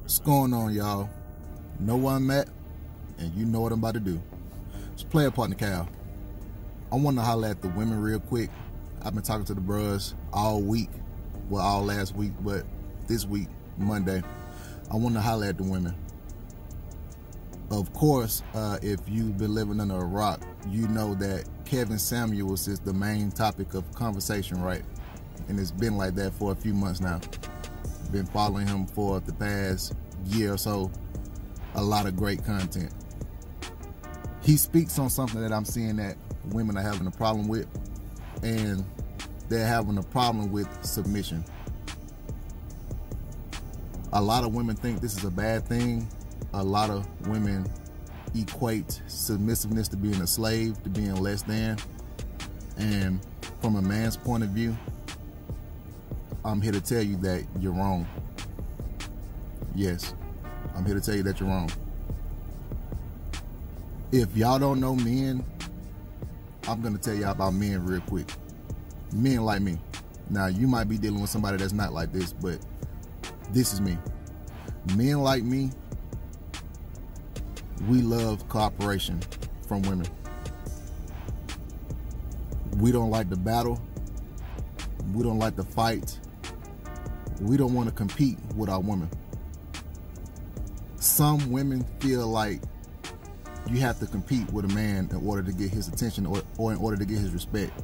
What's going on, y'all? Know where I'm at, and you know what I'm about to do. It's player partner Cal. I want to holler at the women real quick. I've been talking to the bros all week, well, all last week, but this week, Monday, I want to holler at the women. Of course, if you've been living under a rock, you know that Kevin Samuels is the main topic of conversation, right? And it's been like that for a few months now. Been following him for the past year or so. A lot of great content. He speaks on something that I'm seeing that women are having a problem with, and they're having a problem with submission. A lot of women think this is a bad thing. A lot of women equate submissiveness to being a slave, to being less than. And from a man's point of view, I'm here to tell you that you're wrong. Yes, I'm here to tell you that you're wrong. If y'all don't know men, I'm gonna tell y'all about men real quick. Men like me. Now, you might be dealing with somebody that's not like this, but this is me. Men like me, we love cooperation from women. We don't like the battle. We don't like the fight. We don't want to compete with our women. Some women feel like you have to compete with a man in order to get his attention or in order to get his respect.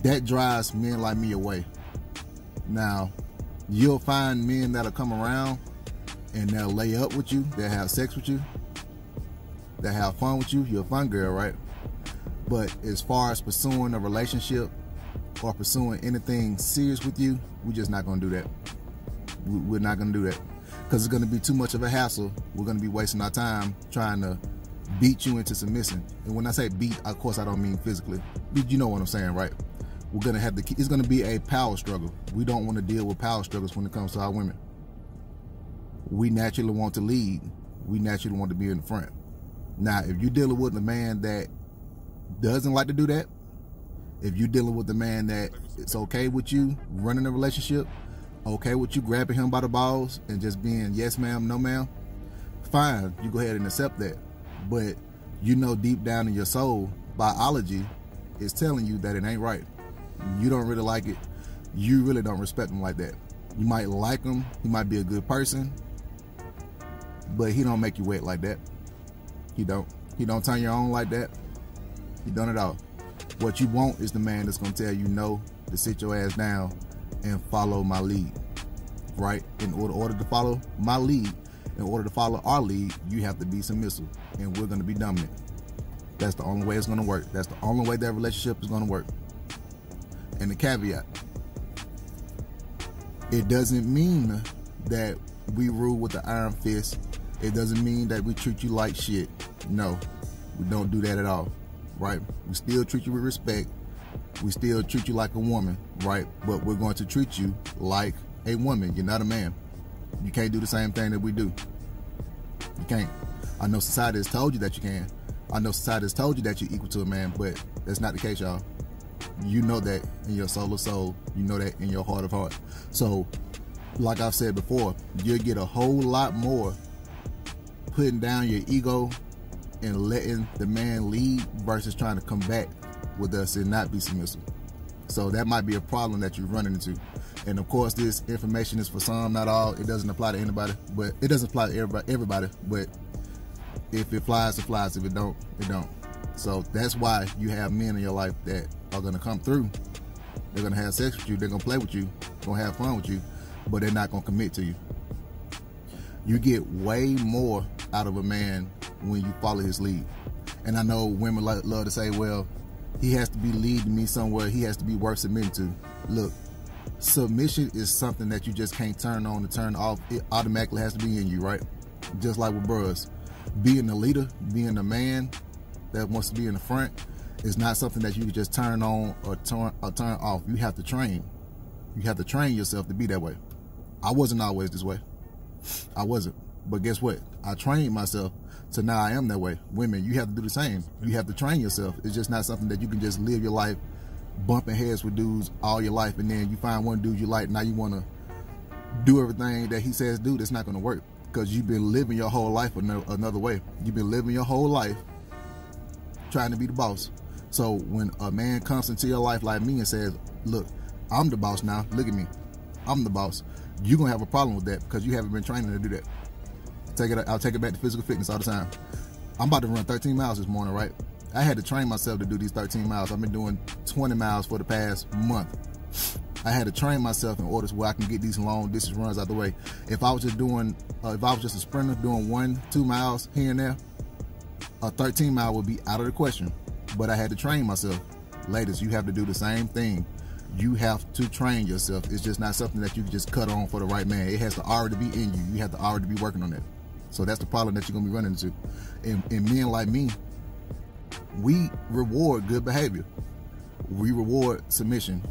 That drives men like me away. Now, you'll find men that'll come around and they'll lay up with you, they'll have sex with you, they'll have fun with you. You're a fun girl, right? But as far as pursuing a relationship or pursuing anything serious with you, we're just not gonna do that. We're not gonna do that, because it's gonna be too much of a hassle. We're gonna be wasting our time trying to beat you into submission. And when I say beat, of course I don't mean physically. You know what I'm saying, right? We're gonna have to, it's gonna be a power struggle. We don't want to deal with power struggles when it comes to our women. We naturally want to lead. We naturally want to be in the front. Now, if you're dealing with a man that doesn't like to do that, if you're dealing with a man that it's okay with you running a relationship, okay with you grabbing him by the balls and just being yes ma'am, no ma'am, fine, you go ahead and accept that. But you know deep down in your soul, biology is telling you that it ain't right. You don't really like it. You really don't respect him like that. You might like him, he might be a good person, but he don't make you wet like that. He don't turn you on like that. He don't at all. What you want is the man that's gonna tell you no, to sit your ass down and follow my lead, right? In order to follow my lead, in order to follow our lead, you have to be submissive, and we're gonna be dominant. That's the only way it's gonna work. That's the only way that relationship is gonna work. And the caveat, it doesn't mean that we rule with the iron fist. It doesn't mean that we treat you like shit. No, we don't do that at all, right? We still treat you with respect. We still treat you like a woman, right? But we're going to treat you like a woman. You're not a man. You can't do the same thing that we do. You can't. I know society has told you that you can. I know society has told you that you're equal to a man, but that's not the case, y'all. You know that in your soul of soul. You know that in your heart of heart. So, like I've said before, you'll get a whole lot more putting down your ego and letting the man lead versus trying to combat with us and not be submissive. So that might be a problem that you're running into. And of course, this information is for some, not all. It doesn't apply to anybody, but it doesn't apply to everybody. But if it flies, it flies. If it don't, it don't. So that's why you have men in your life that are gonna come through. They're gonna have sex with you. They're gonna play with you. Gonna have fun with you, but they're not gonna commit to you. You get way more out of a man when you follow his lead. And I know women love to say, well, he has to be leading me somewhere. He has to be worth submitting to. Look, submission is something that you just can't turn on and turn off. It automatically has to be in you, right? Just like with bros. Being the leader, being the man that wants to be in the front is not something that you can just turn on or turn off. You have to train. You have to train yourself to be that way. I wasn't always this way. I wasn't. But guess what? I trained myself to now I am that way. Women, you have to do the same. You have to train yourself. It's just not something that you can just live your life bumping heads with dudes all your life, and then you find one dude you like, now you want to do everything that he says do, that's not going to work, because you've been living your whole life another way. You've been living your whole life trying to be the boss. So when a man comes into your life like me and says, look, I'm the boss now, look at me, I'm the boss, you're going to have a problem with that, because you haven't been training to do that. I'll take it back to physical fitness all the time. I'm about to run 13 miles this morning, right? I had to train myself to do these 13 miles. I've been doing 20 miles for the past month. I had to train myself in order to where I can get these long distance runs out the way. If I was just doing, if I was just a sprinter doing 1-2 miles here and there, a 13 mile would be out of the question. But I had to train myself. Ladies, you have to do the same thing. You have to train yourself. It's just not something that you can just cut on for the right man. It has to already be in you. You have to already be working on that. So that's the problem that you're gonna be running into. And men like me, we reward good behavior. We reward submission.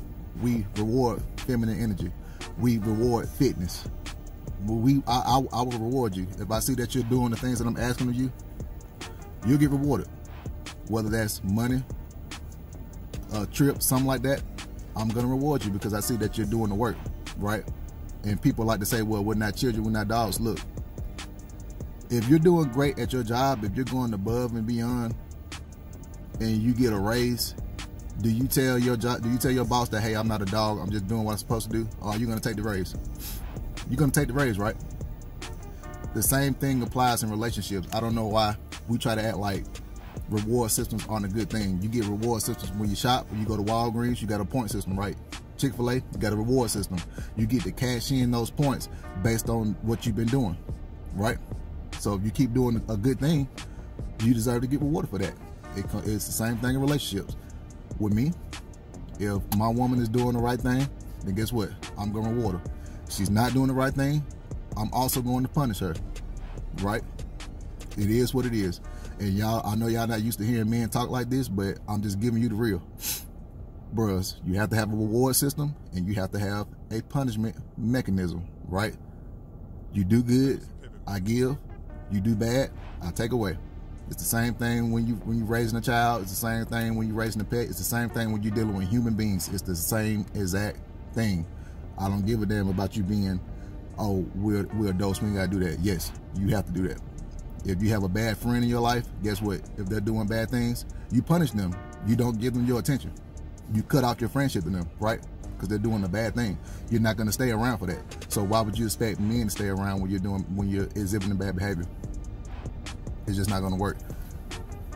We reward feminine energy. We reward fitness. I will reward you. If I see that you're doing the things that I'm asking of you, you'll get rewarded. Whether that's money, a trip, something like that, I'm gonna reward you because I see that you're doing the work, right? And people like to say, well, we're not children, we're not dogs. Look, if you're doing great at your job, if you're going above and beyond, and you get a raise, do you tell your boss that, hey, I'm not a dog, I'm just doing what I'm supposed to do? Or are you gonna take the raise? You're gonna take the raise, right? The same thing applies in relationships. I don't know why we try to act like reward systems aren't a good thing. You get reward systems when you shop. When you go to Walgreens, you got a point system, right? Chick-fil-A, you got a reward system. You get to cash in those points based on what you've been doing, right? So if you keep doing a good thing, you deserve to get rewarded for that. It's the same thing in relationships. With me, if my woman is doing the right thing, then guess what? I'm going to reward her. She's not doing the right thing, I'm also going to punish her, right? It is what it is. And y'all, I know y'all not used to hearing men talk like this, but I'm just giving you the real. Bros, you have to have a reward system and you have to have a punishment mechanism, right? You do good, I give. You do bad, I take away. It's the same thing when you're raising a child. It's the same thing when you're raising a pet. It's the same thing when you're dealing with human beings. It's the same exact thing. I don't give a damn about you being, oh, we're adults, we ain't gotta do that. Yes, you have to do that. If you have a bad friend in your life, guess what? If they're doing bad things, you punish them. You don't give them your attention. You cut off your friendship to them, right? Because they're doing a bad thing. You're not gonna stay around for that. So why would you expect men to stay around when you're exhibiting bad behavior? It's just not gonna work.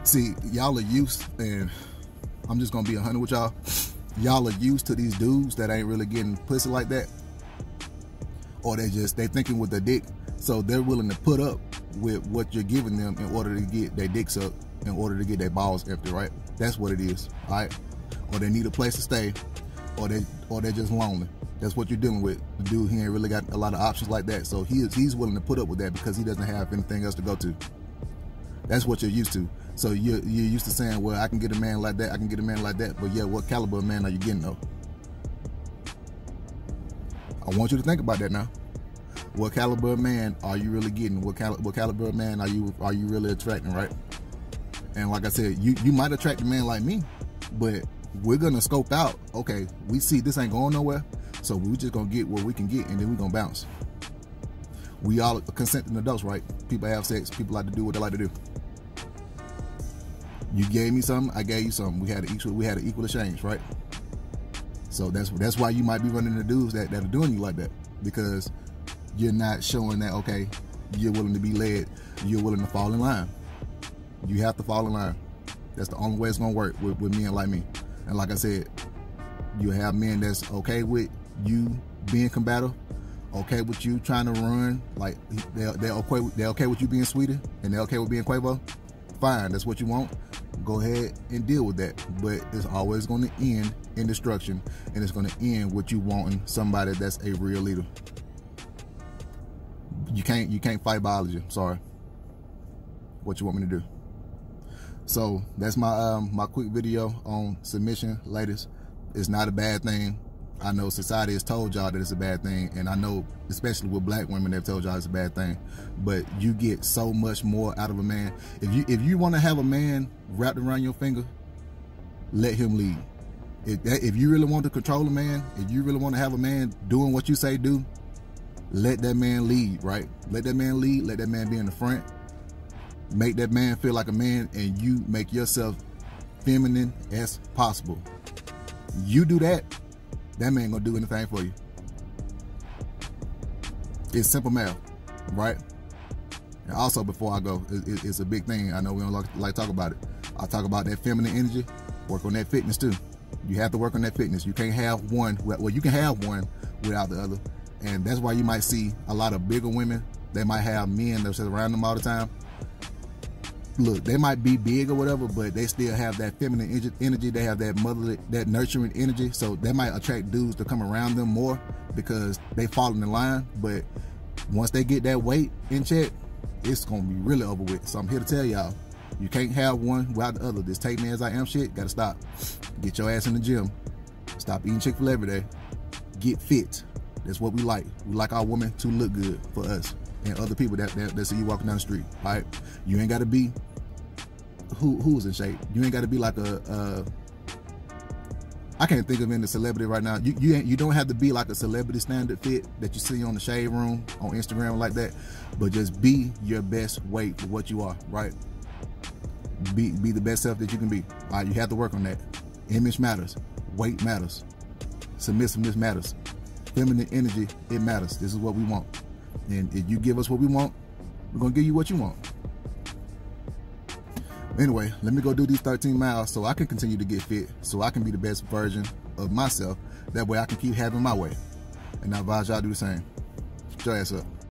See, y'all are used, and I'm just gonna be 100 with y'all. Y'all are used to these dudes that ain't really getting pussy like that, or they thinking with their dick, so they're willing to put up with what you're giving them in order to get their dicks up, in order to get their balls empty, right? That's what it is, all right? Or they need a place to stay, or they're just lonely. That's what you're dealing with. The dude, he ain't really got a lot of options like that, so he's willing to put up with that because he doesn't have anything else to go to. That's what you're used to. So you're used to saying, well, I can get a man like that, I can get a man like that, but yeah, what caliber of man are you getting though? I want you to think about that now. What caliber of man are you really getting? What caliber of man are you really attracting, right? And like I said, you might attract a man like me, but we're gonna scope out, okay, we see this ain't going nowhere, so we're just gonna get what we can get and then we're gonna bounce. We all are consenting adults, right? People have sex, people like to do what they like to do. You gave me something, I gave you something. We had an equal exchange, right? So that's why you might be running into dudes that are doing you like that, because you're not showing that, okay, you're willing to be led, you're willing to fall in line. You have to fall in line. That's the only way it's gonna work with men like me. And like I said, you have men that's okay with you being combative, okay with you trying to run, like they're okay with you being sweeter, and they're okay with being Quavo. Fine, that's what you want. Go ahead and deal with that. But it's always going to end in destruction, and it's going to end with you wanting somebody that's a real leader. You can't fight biology. Sorry. What you want me to do? So that's my quick video on submission, ladies. It's not a bad thing. I know society has told y'all that it's a bad thing, and I know especially with black women they've told y'all it's a bad thing, but you get so much more out of a man. If you want to have a man wrapped around your finger, let him lead. If you really want to control a man, if you really want to have a man doing what you say do, let that man lead, right? Let that man lead, let that man be in the front. Make that man feel like a man, and you make yourself feminine as possible. You do that, that man gonna do anything for you. It's simple math, right? And also, before I go, it's a big thing. I know we don't like to talk about it. I talk about that feminine energy. Work on that fitness too. You have to work on that fitness. You can't have one. Well, you can have one without the other, and that's why you might see a lot of bigger women. They might have men that sit around them all the time. Look, they might be big or whatever, but they still have that feminine energy. They have that motherly, that nurturing energy. So they might attract dudes to come around them more because they fall in the line. But once they get that weight in check, it's gonna be really over with. So I'm here to tell y'all, you can't have one without the other. This take me as I am shit, gotta stop. Get your ass in the gym. Stop eating Chick-fil-A every day. Get fit. That's what we like. We like our women to look good for us and other people that see you walking down the street. All right, you ain't gotta be who's in shape. You ain't gotta be like I can't think of any celebrity right now. You don't have to be like a celebrity standard fit that you see on the shade room, on Instagram like that, but just be your best weight for what you are, right? Be the best self that you can be. All right, you have to work on that. Image matters. Weight matters. Submissiveness matters. Feminine energy, it matters. This is what we want. And if you give us what we want, we're gonna give you what you want. Anyway, let me go do these 13 miles so I can continue to get fit, so I can be the best version of myself. That way I can keep having my way. And I advise y'all do the same. Get your ass up.